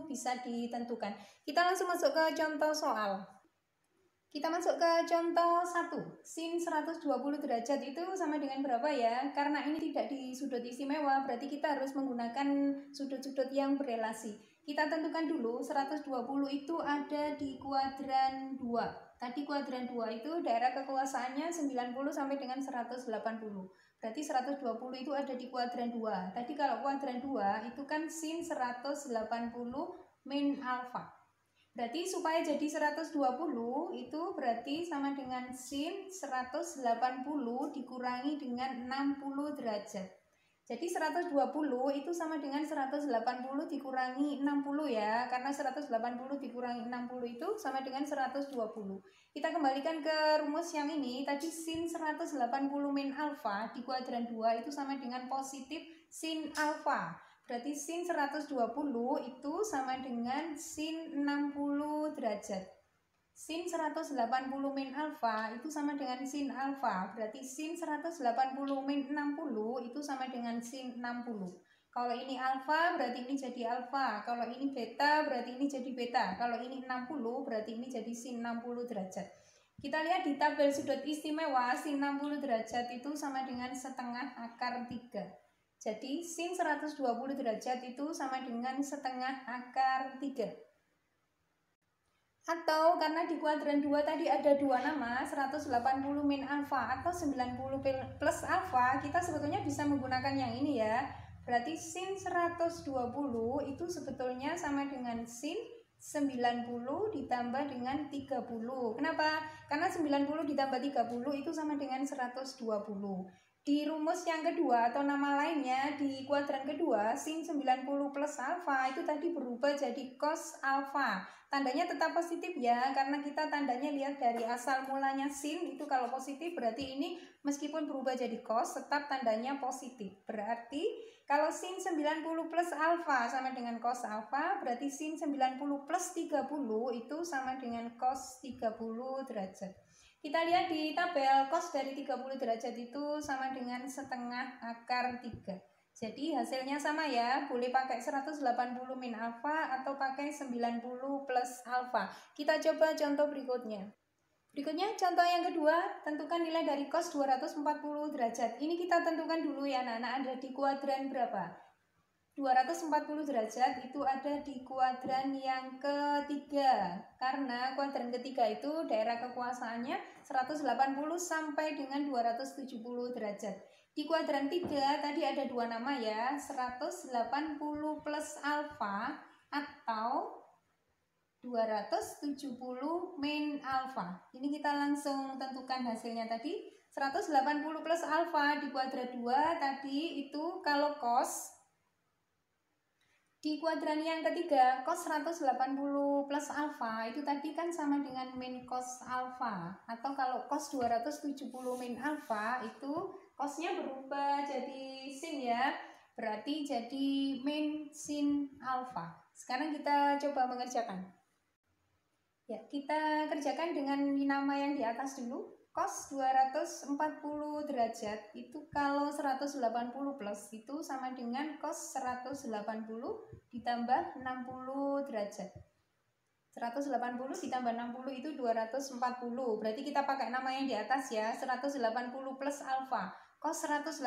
bisa ditentukan. Kita langsung masuk ke contoh soal. Kita masuk ke contoh 1. Sin 120 derajat itu sama dengan berapa ya? Karena ini tidak di sudut istimewa, berarti kita harus menggunakan sudut-sudut yang berelasi. Kita tentukan dulu 120 itu ada di kuadran 2. Tadi kuadran 2 itu daerah kekuasaannya 90 sampai dengan 180. Berarti 120 itu ada di kuadran 2. Tadi kalau kuadran 2 itu kan sin 180 min alfa. Berarti supaya jadi 120 itu berarti sama dengan sin 180 dikurangi dengan 60 derajat. Jadi 120 itu sama dengan 180 dikurangi 60 ya. Karena 180 dikurangi 60 itu sama dengan 120. Kita kembalikan ke rumus yang ini. Tadi sin 180 min alfa di kuadran 2 itu sama dengan positif sin alfa. Berarti sin 120 itu sama dengan sin 60 derajat. Sin 180 min alfa itu sama dengan sin alfa. Berarti sin 180 min 60 itu sama dengan sin 60. Kalau ini alfa berarti ini jadi alfa. Kalau ini beta berarti ini jadi beta. Kalau ini 60 berarti ini jadi sin 60 derajat. Kita lihat di tabel sudut istimewa, sin 60 derajat itu sama dengan setengah akar 3. Jadi sin 120 derajat itu sama dengan setengah akar 3. Atau karena di kuadran 2 tadi ada dua nama, 180 min alfa atau 90 plus alfa, kita sebetulnya bisa menggunakan yang ini ya. Berarti sin 120 itu sebetulnya sama dengan sin 90 ditambah dengan 30. Kenapa? Karena 90 ditambah 30 itu sama dengan 120. Di rumus yang kedua atau nama lainnya di kuadran kedua, sin 90 plus alfa itu tadi berubah jadi cos alfa. Tandanya tetap positif ya, karena kita tandanya lihat dari asal mulanya sin itu kalau positif berarti ini meskipun berubah jadi cos tetap tandanya positif. Berarti kalau sin 90 plus alfa sama dengan cos alfa, berarti sin 90 plus 30 itu sama dengan cos 30 derajat. Kita lihat di tabel cos dari 30 derajat itu sama dengan setengah akar 3. Jadi hasilnya sama ya, boleh pakai 180 min alfa atau pakai 90 plus alfa. Kita coba contoh berikutnya. Berikutnya contoh yang kedua, tentukan nilai dari cos 240 derajat. Ini kita tentukan dulu ya anak-anak, ada di kuadran berapa? 240 derajat itu ada di kuadran yang ketiga. Karena kuadran ketiga itu daerah kekuasaannya 180 sampai dengan 270 derajat. Di kuadran 3 tadi ada dua nama ya, 180 plus alfa atau 270 min alfa. Ini kita langsung tentukan hasilnya tadi. 180 plus alfa di kuadran 2 tadi itu kalau cos di kuadran yang ketiga, cos 180 plus alfa itu tadi kan sama dengan min cos alfa. Atau kalau cos 270 min alfa itu cosnya berubah jadi sin ya. Berarti jadi min sin alfa. Sekarang kita coba mengerjakan. Ya, kita kerjakan dengan nama yang di atas dulu. Cos 240 derajat itu kalau 180 plus itu sama dengan cos 180 ditambah 60 derajat. 180 ditambah 60 itu 240. Berarti kita pakai nama yang di atas ya, 180 plus alfa. Cos 180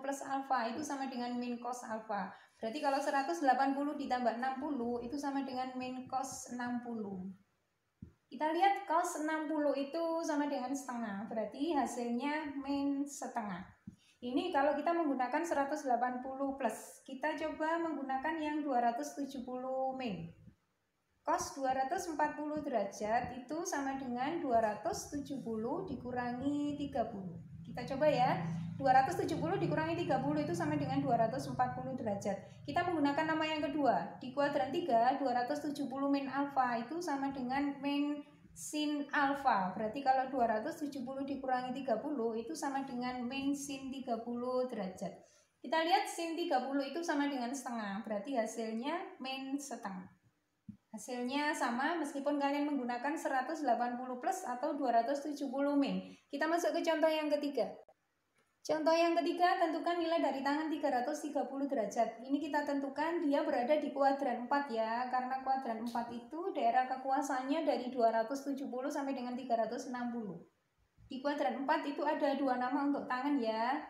plus alfa itu sama dengan min cos alfa. Berarti kalau 180 ditambah 60 itu sama dengan min cos 60. Kita lihat cos 60 itu sama dengan setengah, berarti hasilnya min setengah. Ini kalau kita menggunakan 180 plus, kita coba menggunakan yang 270 min. Cos 240 derajat itu sama dengan 270 dikurangi 30. Kita coba ya, 270 dikurangi 30 itu sama dengan 240 derajat. Kita menggunakan nama yang kedua. Di kuadran 3, 270 min alfa itu sama dengan min sin alfa. Berarti kalau 270 dikurangi 30 itu sama dengan min sin 30 derajat. Kita lihat sin 30 itu sama dengan setengah. Berarti hasilnya min setengah. Hasilnya sama meskipun kalian menggunakan 180 plus atau 270 min. Kita masuk ke contoh yang ketiga. Contoh yang ketiga, tentukan nilai dari tangan 330 derajat. Ini kita tentukan dia berada di kuadran 4 ya, karena kuadran 4 itu daerah kekuasaannya dari 270 sampai dengan 360. Di kuadran 4 itu ada dua nama untuk tangan ya.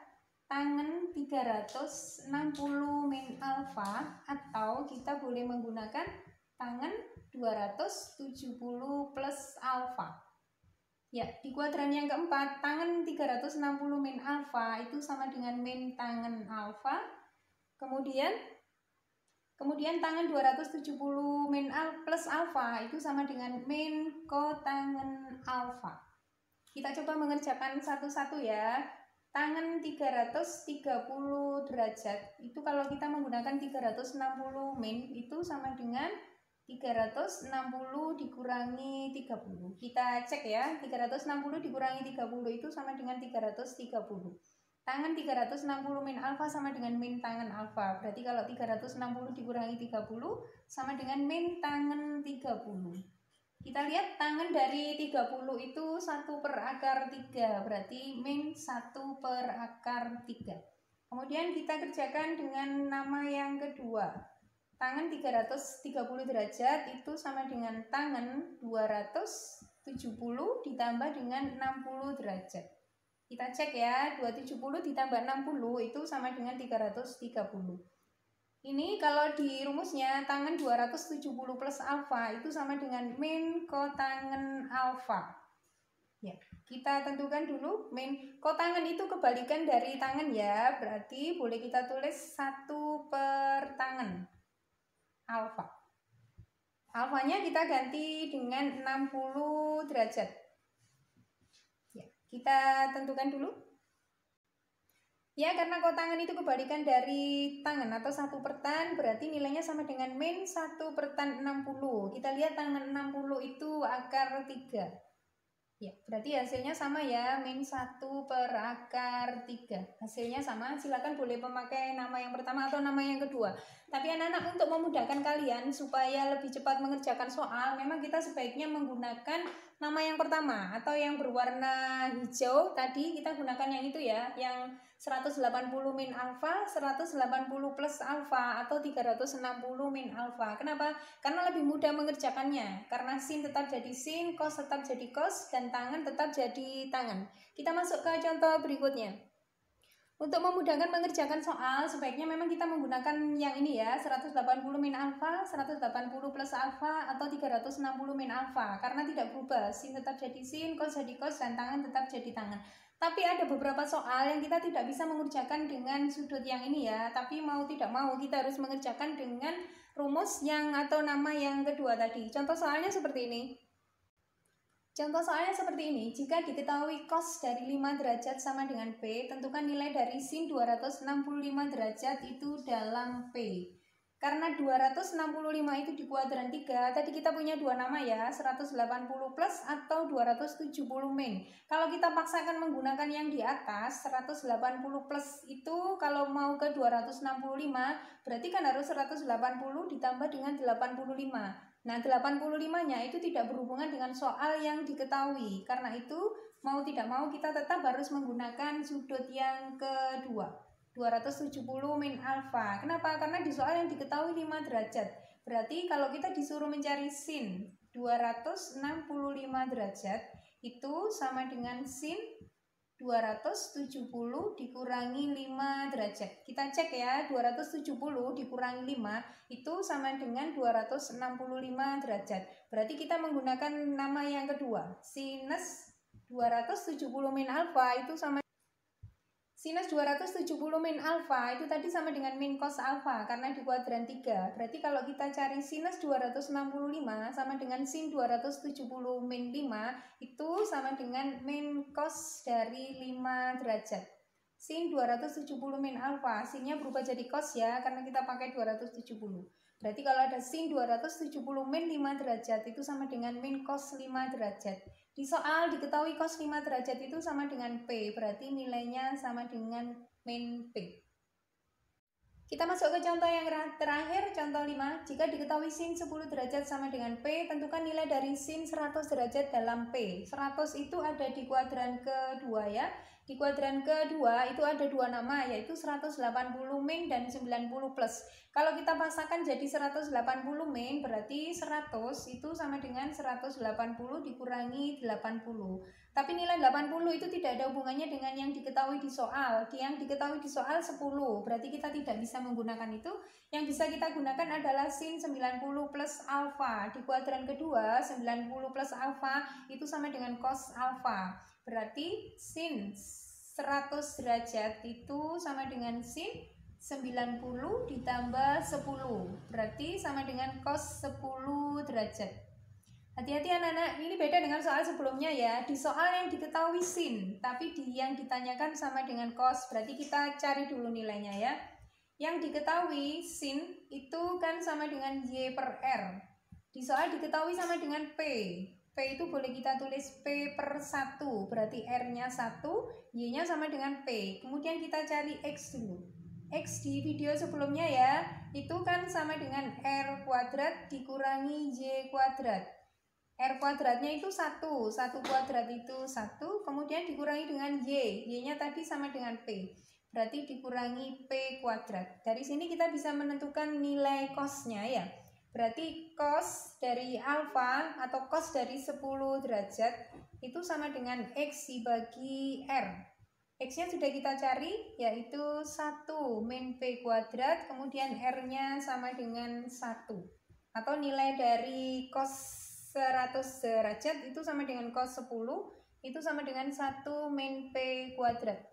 Tangan 360 min alfa, atau kita boleh menggunakan tangan 270 plus alfa. Ya, di kuadran yang keempat, tangan 360 min alfa itu sama dengan min tangan alfa. Kemudian tangan 270 min plus alfa itu sama dengan min kotangan alfa. Kita coba mengerjakan satu-satu ya. Tangan 330 derajat itu kalau kita menggunakan 360 min itu sama dengan 360 dikurangi 30. Kita cek ya, 360 dikurangi 30 itu sama dengan 330. Tangan 360 min alfa sama dengan min tangan alfa. Berarti kalau 360 dikurangi 30 sama dengan min tangan 30. Kita lihat tangan dari 30 itu 1 per akar 3. Berarti min 1 per akar 3. Kemudian kita kerjakan dengan nama yang kedua. Tangan 330 derajat itu sama dengan tangan 270 ditambah dengan 60 derajat. Kita cek ya, 270 ditambah 60 itu sama dengan 330. Ini kalau di rumusnya tangan 270 plus alfa itu sama dengan min kotangan alfa. Ya, kita tentukan dulu min kotangan itu kebalikan dari tangan ya, berarti boleh kita tulis 1 per tangan alfa. Alfanya kita ganti dengan 60 derajat. Ya, kita tentukan dulu. Ya, karena kotangan itu kebalikan dari tangan atau 1 per tan, berarti nilainya sama dengan min 1 per tan 60. Kita lihat tangan 60 itu akar 3. Ya, berarti hasilnya sama ya, min 1 per akar 3. Hasilnya sama, silakan boleh memakai nama yang pertama atau nama yang kedua. Tapi anak-anak, untuk memudahkan kalian supaya lebih cepat mengerjakan soal, memang kita sebaiknya menggunakan nama yang pertama atau yang berwarna hijau. Tadi kita gunakan yang itu ya, yang 180 min alfa, 180 plus alfa atau 360 min alfa. Kenapa? Karena lebih mudah mengerjakannya. Karena sin tetap jadi sin, cos tetap jadi cos, dan tangan tetap jadi tangan. Kita masuk ke contoh berikutnya. Untuk memudahkan mengerjakan soal, sebaiknya memang kita menggunakan yang ini ya, 180 min alfa, 180 plus alfa, atau 360 min alfa. Karena tidak berubah, sin tetap jadi sin, cos jadi cos, dan tangan tetap jadi tangan. Tapi ada beberapa soal yang kita tidak bisa mengerjakan dengan sudut yang ini ya, tapi mau tidak mau kita harus mengerjakan dengan rumus yang atau nama yang kedua tadi. Contoh soalnya seperti ini. Jika diketahui cos dari 5 derajat sama dengan P, tentukan nilai dari sin 265 derajat itu dalam P. Karena 265 itu di kuadran 3, tadi kita punya dua nama ya, 180 plus atau 270 min. Kalau kita paksakan menggunakan yang di atas, 180 plus itu kalau mau ke 265, berarti kan harus 180 ditambah dengan 85. Nah, 85-nya itu tidak berhubungan dengan soal yang diketahui. Karena itu, mau tidak mau kita tetap harus menggunakan sudut yang kedua. 270 min alfa. Kenapa? Karena di soal yang diketahui 5 derajat. Berarti kalau kita disuruh mencari sin 265 derajat, itu sama dengan sin 270 dikurangi 5 derajat. Kita cek ya, 270 dikurangi 5 itu sama dengan 265 derajat. Berarti kita menggunakan nama yang kedua. Sinus 270 min alfa itu sama sinus 270 min alfa itu tadi sama dengan min cos alfa karena di kuadran 3. Berarti kalau kita cari sinus 265 sama dengan sin 270 min 5 itu sama dengan min cos dari 5 derajat. Sin 270 min alfa, sinnya berubah jadi cos ya karena kita pakai 270. Berarti kalau ada sin 270 min 5 derajat itu sama dengan min cos 5 derajat. Di soal diketahui cos 5 derajat itu sama dengan P, berarti nilainya sama dengan min P. Kita masuk ke contoh yang terakhir, contoh 5. Jika diketahui sin 10 derajat sama dengan P, tentukan nilai dari sin 100 derajat dalam P. 100 itu ada di kuadran kedua ya. Di kuadran kedua itu ada dua nama, yaitu 180 min dan 90 plus. Kalau kita pasangkan jadi 180 min, berarti 100 itu sama dengan 180 dikurangi 80. Tapi nilai 80 itu tidak ada hubungannya dengan yang diketahui di soal. Yang diketahui di soal 10, berarti kita tidak bisa menggunakan itu. Yang bisa kita gunakan adalah sin 90 plus alfa. Di kuadran kedua, 90 plus alfa itu sama dengan cos alfa. Berarti sin 100 derajat itu sama dengan sin 90 ditambah 10. Berarti sama dengan cos 10 derajat. Hati-hati anak-anak, ini beda dengan soal sebelumnya ya. Di soal yang diketahui sin, tapi yang ditanyakan sama dengan cos. Berarti kita cari dulu nilainya ya. Yang diketahui sin itu kan sama dengan y per r. Di soal diketahui sama dengan p. P itu boleh kita tulis P per 1, berarti R-nya 1, Y-nya sama dengan P. Kemudian kita cari X dulu. X di video sebelumnya ya, itu kan sama dengan R kuadrat dikurangi Y kuadrat. R kuadratnya itu 1 kuadrat itu 1, kemudian dikurangi dengan Y. Y-nya tadi sama dengan P, berarti dikurangi P kuadrat. Dari sini kita bisa menentukan nilai cos-nya ya. Berarti cos dari alfa atau cos dari 10 derajat itu sama dengan X dibagi R. X-nya sudah kita cari, yaitu 1 min P kuadrat, kemudian R-nya sama dengan 1. Atau nilai dari cos 100 derajat itu sama dengan cos 10, itu sama dengan 1 min P kuadrat.